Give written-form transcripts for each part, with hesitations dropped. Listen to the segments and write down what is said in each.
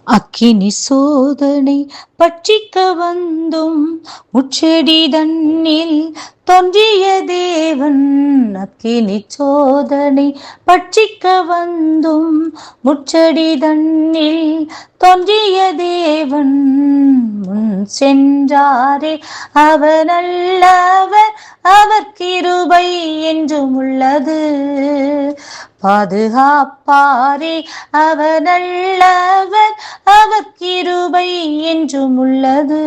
அக்கினி சோதனை பட்சிக்க வந்தும் முச்செடி தன்னில் தோன்றிய தேவன். அக்கினி சோதனை பட்சிக்க வந்தும் முச்செடி தன்னில் தோன்றிய தேவன். முன் சென்றாரே அவர் நல்லவர், அவர் கிருபை என்றும் உள்ளது. பாதுகாப்பாரே அவர் நல்லவர், அவர் கிருபை என்றும் உள்ளது.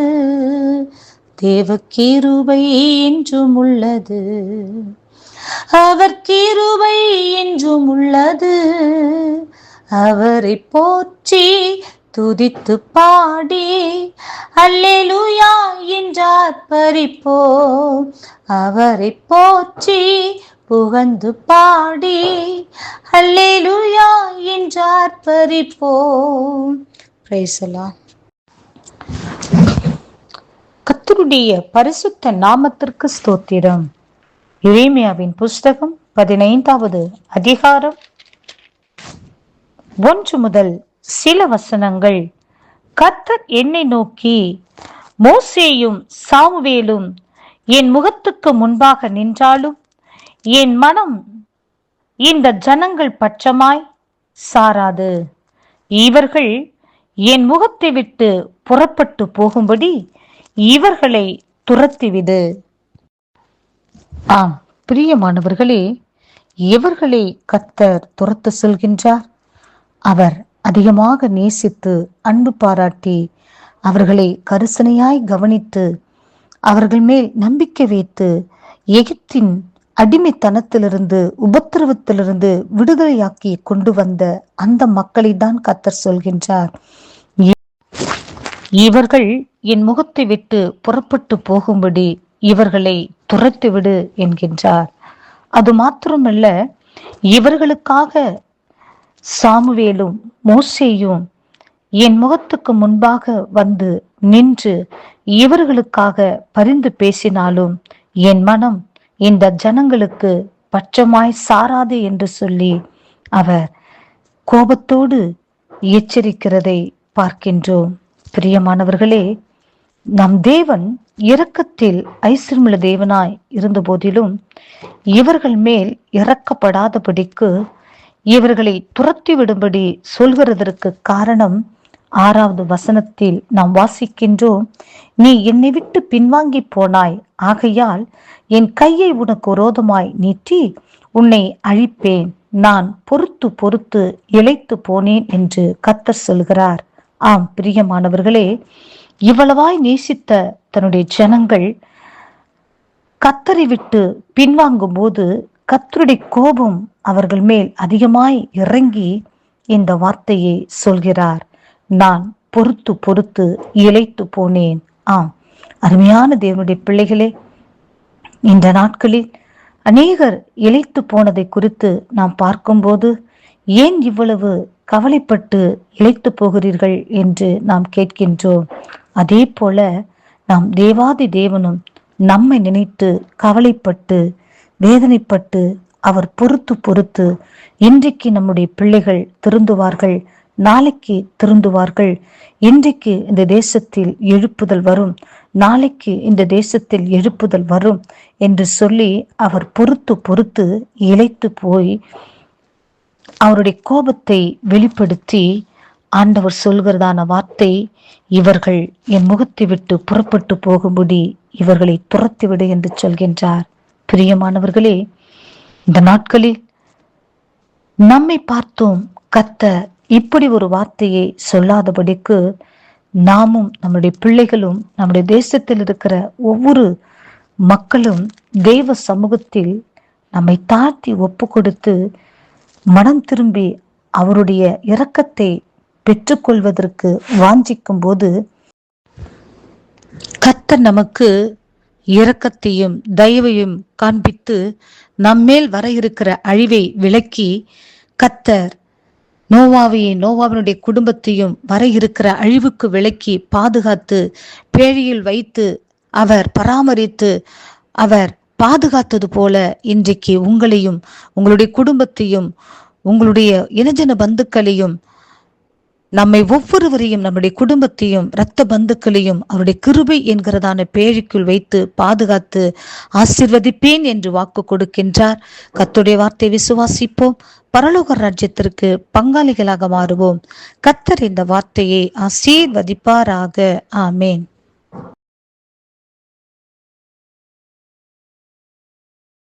தேவ கிருபை என்றும் உள்ளது, அவர் கிருபை என்றும் உள்ளது. அவரை போற்றி துதித்து பாடி அல்லேலூயா என்றார் பரிப்போம். அவரை போற்றி புகழ்ந்து பாடி அல்லேலூயா என்றார் பரிப்போம். Praise the Lord. கர்த்தருடைய பரிசுத்த நாமத்திற்கு ஸ்தோத்திரம். எரேமியாவின் புஸ்தகம் 15வது அதிகாரம் 1 முதல் சில வசனங்கள். கர்த்தர் என்னை நோக்கி, மோசேயும் சாமுவேலும் என் முகத்துக்கு முன்பாக நின்றாலும் என் மனம் இந்த ஜனங்கள் பட்சமாய் சாராது. இவர்கள் என் முகத்தை விட்டு புறப்பட்டு போகும்படி இவர்களை துரத்திவிடு. ஆம் பிரியமானவர்களே, இவர்களை கர்த்தர் துரத்த சொல்கின்றார். அவர் அதிகமாக நேசித்து அன்பு பாராட்டி அவர்களை கரிசனையாய் கவனித்து அவர்கள் மேல் நம்பிக்கை வைத்து எகிப்தின் அடிமைத்தனத்திலிருந்து உபத்திரவத்திலிருந்து விடுதலையாக்கி கொண்டு வந்த அந்த மக்களை தான் கர்த்தர் சொல்கின்றார். இவர்கள் என் முகத்தை விட்டு புறப்பட்டு போகும்படி இவர்களை துரத்திவிடு என்கின்றார். அது மாத்திரமல்ல, இவர்களுக்காக சாமுவேலும் மோசேயும் என் முகத்துக்கு முன்பாக வந்து நின்று இவர்களுக்காக பரிந்து பேசினாலும் என் மனம் இந்த ஜனங்களுக்கு பட்சமாய் சாராது என்று சொல்லி அவர் கோபத்தோடு எச்சரிக்கிறதை பார்க்கின்றோம். பிரியமானவர்களே, நம் தேவன் இரக்கத்தில் ஐஸ்வர்யமுள்ள தேவனாய் இருந்த போதிலும் இவர்கள் மேல் இரக்கப்படாதபடிக்கு இவர்களை துரத்தி விடும்படி சொல்கிறதற்கு காரணம் 6வது வசனத்தில் நாம் வாசிக்கின்றோம். நீ என்னை விட்டு பின்வாங்கி போனாய், ஆகையால் என் கையை உனக்கு விரோதமாய் நீட்டி உன்னை அழிப்பேன். நான் பொறுத்து பொறுத்து இளைத்து போனேன் என்று கர்த்தர் சொல்கிறார். ஆம் பிரியமானவர்களே, இவ்வளவாய் நேசித்த தன்னுடைய ஜனங்கள் கர்த்தரை விட்டு பின்வாங்கும் போது கர்த்தருடைய கோபம் அவர்கள் மேல் அதிகமாய் இறங்கி இந்த வார்த்தையை சொல்கிறார். நான் பொறுத்து பொறுத்து இளைத்து போனேன். ஆம் அருமையான தேவனுடைய பிள்ளைகளே, இந்த நாட்களில் அநேகர் இளைத்து போனதை குறித்து நாம் பார்க்கும்போது ஏன் இவ்வளவு கவலைப்பட்டு இளைத்து போகிறீர்கள் என்று நாம் கேட்கின்றோம். அதே போல நாம் தேவாதி தேவனும் நம்மை நினைத்து கவலைப்பட்டு வேதனைப்பட்டு அவர் பொறுத்து பொறுத்து இன்றைக்கு நம்முடைய பிள்ளைகள் திருந்துவார்கள், நாளைக்கு திருந்துவார்கள், இன்றைக்கு இந்த தேசத்தில் எழுப்புதல் வரும், நாளைக்கு இந்த தேசத்தில் எழுப்புதல் வரும் என்று சொல்லி அவர் பொறுத்து பொறுத்து இளைத்து போய் அவருடைய கோபத்தை வெளிப்படுத்தி ஆண்டவர் சொல்கிறதான வார்த்தை, இவர்கள் என் முகத்தை விட்டு புறப்பட்டு போகும்படி இவர்களை துரத்திவிடு என்று சொல்கின்றார். பிரியமானவர்களே, இந்த நாட்களில் நம்மை பார்த்தோம் கர்த்தர் இப்படி ஒரு வார்த்தையை சொல்லாதபடிக்கு நாமும் நம்முடைய பிள்ளைகளும் நம்முடைய தேசத்தில் இருக்கிற ஒவ்வொரு மக்களும் தெய்வ சமூகத்தில் நம்மை தாழ்த்தி ஒப்பு கொடுத்து மனம் திரும்பி அவருடைய இரக்கத்தை பெற்றுக்கொள்வதற்கு வாஞ்சிக்கும் போது கர்த்தர் நமக்கு இரக்கத்தையும் தயவையும் காண்பித்து நம்மேல் வர இருக்கிற அழிவை விலக்கி கர்த்தர் நோவாவினுடைய குடும்பத்தையும் வர இருக்கிற அழிவுக்கு விலக்கி பாதுகாத்து பேழியில் வைத்து அவர் பராமரித்து அவர் பாதுகாத்தது போல இன்றைக்கு உங்களையும் உங்களுடைய குடும்பத்தையும் உங்களுடைய இனஜன பந்துக்களையும் நம்மை ஒவ்வொருவரையும், நம்முடைய குடும்பத்தையும், இரத்த பந்துக்களையும் அவருடைய கிருபை என்கிறதான பேழைக்குள் வைத்து பாதுகாத்து ஆசீர்வதிப்பேன் என்று வாக்கு கொடுக்கின்றார். கர்த்தருடைய வார்த்தை விசுவாசிப்போம். பரலோக ராஜ்யத்திற்கு பங்காளிகளாக மாறுவோம். கர்த்தர் இந்த வார்த்தையை ஆசீர்வதிப்பாராக. ஆமேன்.